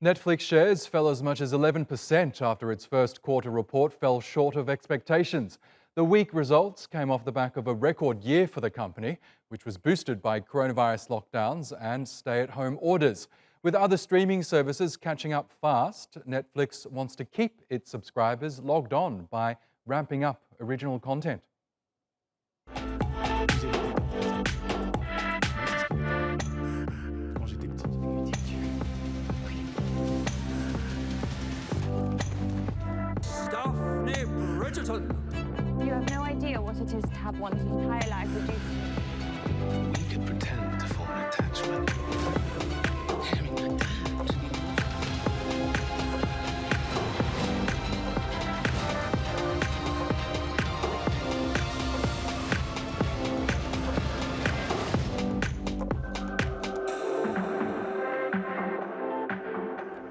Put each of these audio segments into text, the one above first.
Netflix shares fell as much as 11% after its first quarter report fell short of expectations. The weak results came off the back of a record year for the company, which was boosted by coronavirus lockdowns and stay-at-home orders. With other streaming services catching up fast, Netflix wants to keep its subscribers logged on by ramping up original content. Vous avez été dans quel centre? Moi, c'est ce qui m'étonne. Quand j'étais petit. Daphne Bridgerton. You have no idea what it is to have one's entire life reduced. We could pretend to form an attachment. Having like that.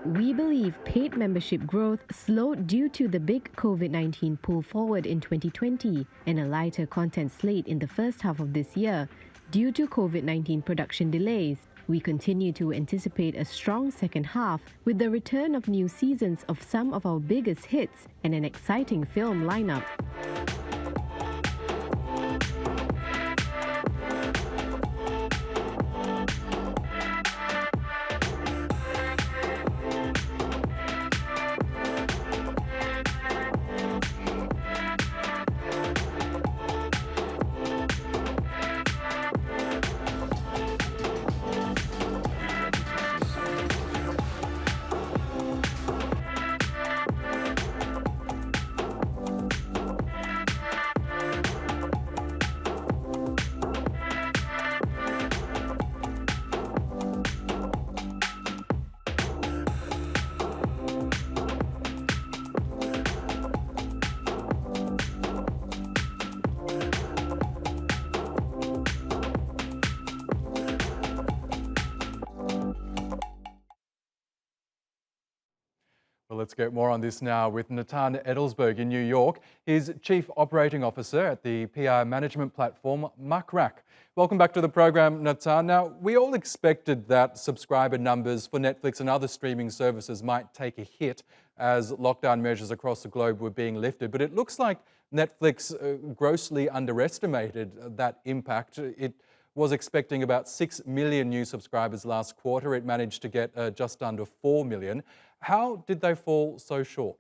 We believe paid membership growth slowed due to the big COVID-19 pull forward in 2020 and a lighter content slate in the first half of this year due to COVID-19 production delays. We continue to anticipate a strong second half with the return of new seasons of some of our biggest hits and an exciting film lineup. Well, let's get more on this now with Natan Edelsberg in New York. He's Chief Operating Officer at the PR management platform Muckrack. Welcome back to the program, Natan. Now, we all expected that subscriber numbers for Netflix and other streaming services might take a hit as lockdown measures across the globe were being lifted, but it looks like Netflix grossly underestimated that impact. It was expecting about 6 million new subscribers last quarter. It managed to get just under 4 million. How did they fall so short?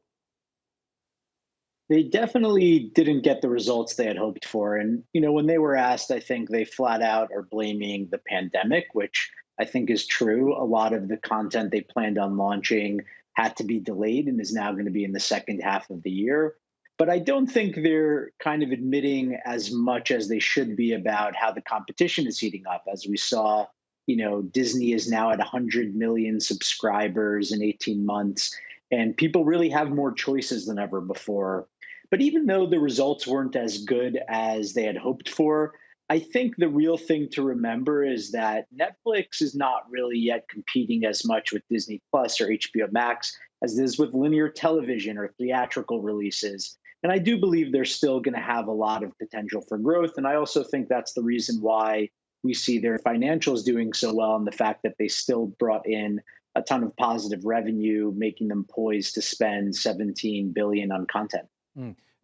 They definitely didn't get the results they had hoped for. And, when they were asked, I think they flat out are blaming the pandemic, which I think is true. A lot of the content they planned on launching had to be delayed and is now going to be in the second half of the year. But I don't think they're kind of admitting as much as they should be about how the competition is heating up. As we saw, Disney is now at 100 million subscribers in 18 months, and people really have more choices than ever before. But even though the results weren't as good as they had hoped for, I think the real thing to remember is that Netflix is not really yet competing as much with Disney Plus or HBO Max as it is with linear television or theatrical releases. And I do believe they're still going to have a lot of potential for growth. And I also think that's the reason why we see their financials doing so well, and the fact that they still brought in a ton of positive revenue, making them poised to spend 17 billion on content.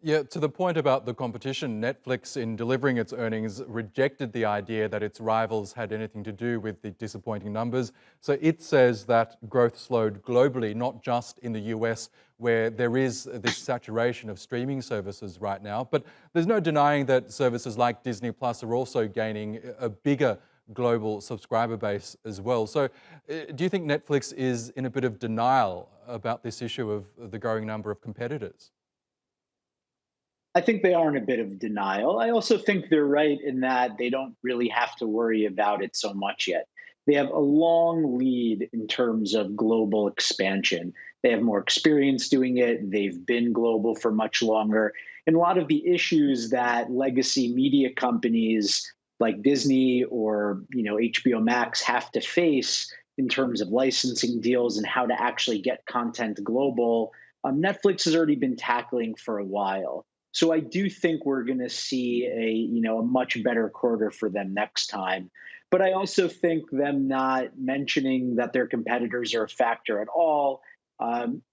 Yeah, to the point about the competition, Netflix, in delivering its earnings, rejected the idea that its rivals had anything to do with the disappointing numbers. So it says that growth slowed globally, not just in the US, where there is this saturation of streaming services right now. But there's no denying that services like Disney Plus are also gaining a bigger global subscriber base as well. So do you think Netflix is in a bit of denial about this issue of the growing number of competitors? I think they are in a bit of denial. I also think they're right in that they don't really have to worry about it so much yet. They have a long lead in terms of global expansion. They have more experience doing it. They've been global for much longer. And a lot of the issues that legacy media companies like Disney or HBO Max have to face in terms of licensing deals and how to actually get content global, Netflix has already been tackling for a while. So I do think we're going to see a much better quarter for them next time. But I also think them not mentioning that their competitors are a factor at all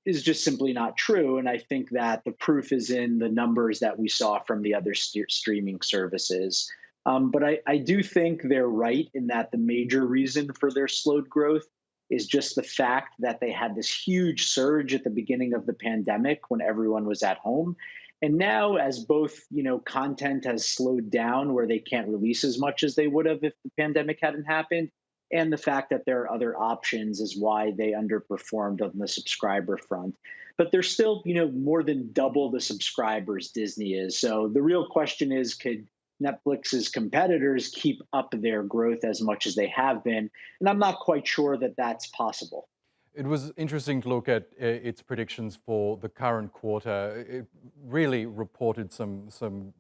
is just simply not true. And I think that the proof is in the numbers that we saw from the other streaming services. But I do think they're right in that the major reason for their slowed growth is just the fact that they had this huge surge at the beginning of the pandemic when everyone was at home. And now, as both content has slowed down where they can't release as much as they would have if the pandemic hadn't happened, and the fact that there are other options is why they underperformed on the subscriber front. But they're still, more than double the subscribers Disney is. So the real question is, could Netflix's competitors keep up their growth as much as they have been? And I'm not quite sure that that's possible. It was interesting to look at its predictions for the current quarter. It really reported some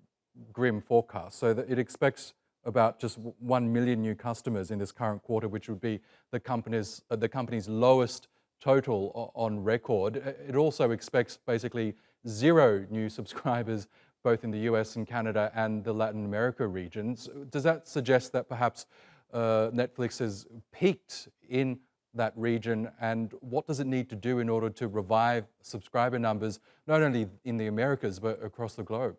grim forecasts. So that it expects about just 1 million new customers in this current quarter, which would be the company's lowest total on record. It also expects basically 0 new subscribers, both in the US and Canada and the Latin America regions. Does that suggest that perhaps Netflix has peaked in that region, and what does it need to do in order to revive subscriber numbers, not only in the Americas, but across the globe?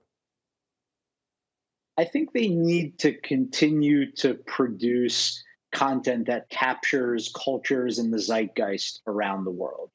I think they need to continue to produce content that captures cultures and the zeitgeist around the world.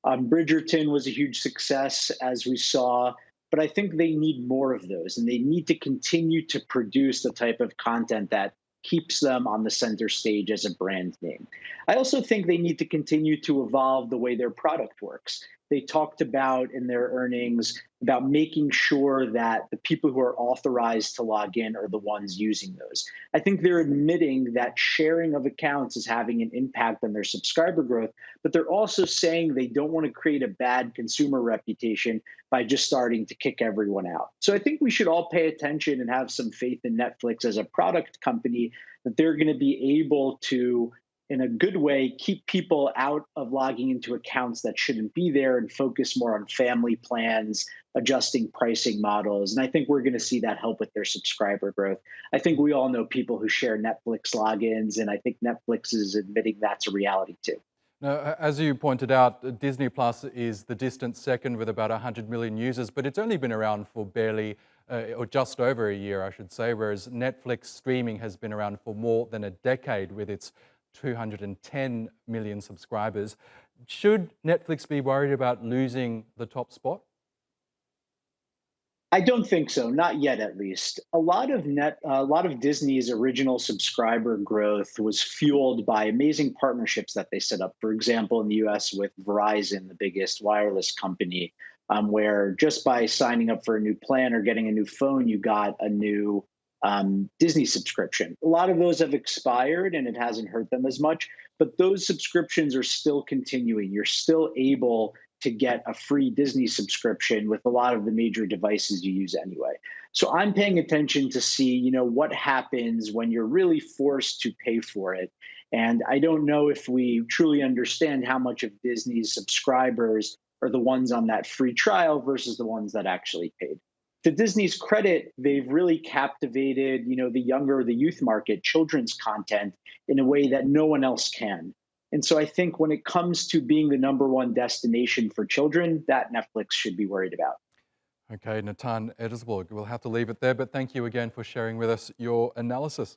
Bridgerton was a huge success, as we saw, but I think they need more of those, and they need to continue to produce the type of content that keeps them on the center stage as a brand name. I also think they need to continue to evolve the way their product works. They talked about in their earnings about making sure that the people who are authorized to log in are the ones using those. I think they're admitting that sharing of accounts is having an impact on their subscriber growth, but they're also saying they don't want to create a bad consumer reputation by just starting to kick everyone out. So I think we should all pay attention and have some faith in Netflix as a product company, that they're going to be able to, in a good way, keep people out of logging into accounts that shouldn't be there and focus more on family plans, adjusting pricing models. And I think we're going to see that help with their subscriber growth. I think we all know people who share Netflix logins, and I think Netflix is admitting that's a reality too. Now, as you pointed out, Disney Plus is the distant second with about 100 million users, but it's only been around for barely, or just over a year, I should say, whereas Netflix streaming has been around for more than a decade with its 210 million subscribers. Should Netflix be worried about losing the top spot? I don't think so, not yet at least. A lot of Disney's original subscriber growth was fueled by amazing partnerships that they set up. For example, in the US with Verizon, the biggest wireless company, where just by signing up for a new plan or getting a new phone, you got a new Disney subscription. A lot of those have expired and it hasn't hurt them as much, but those subscriptions are still continuing. You're still able to get a free Disney subscription with a lot of the major devices you use anyway. So I'm paying attention to see, what happens when you're really forced to pay for it. And I don't know if we truly understand how much of Disney's subscribers are the ones on that free trial versus the ones that actually paid. To Disney's credit, they've really captivated, the youth market, children's content in a way that no one else can. And so I think when it comes to being the #1 destination for children, that Netflix should be worried about. Okay, Natan Edelsborg, we'll have to leave it there, but thank you again for sharing with us your analysis.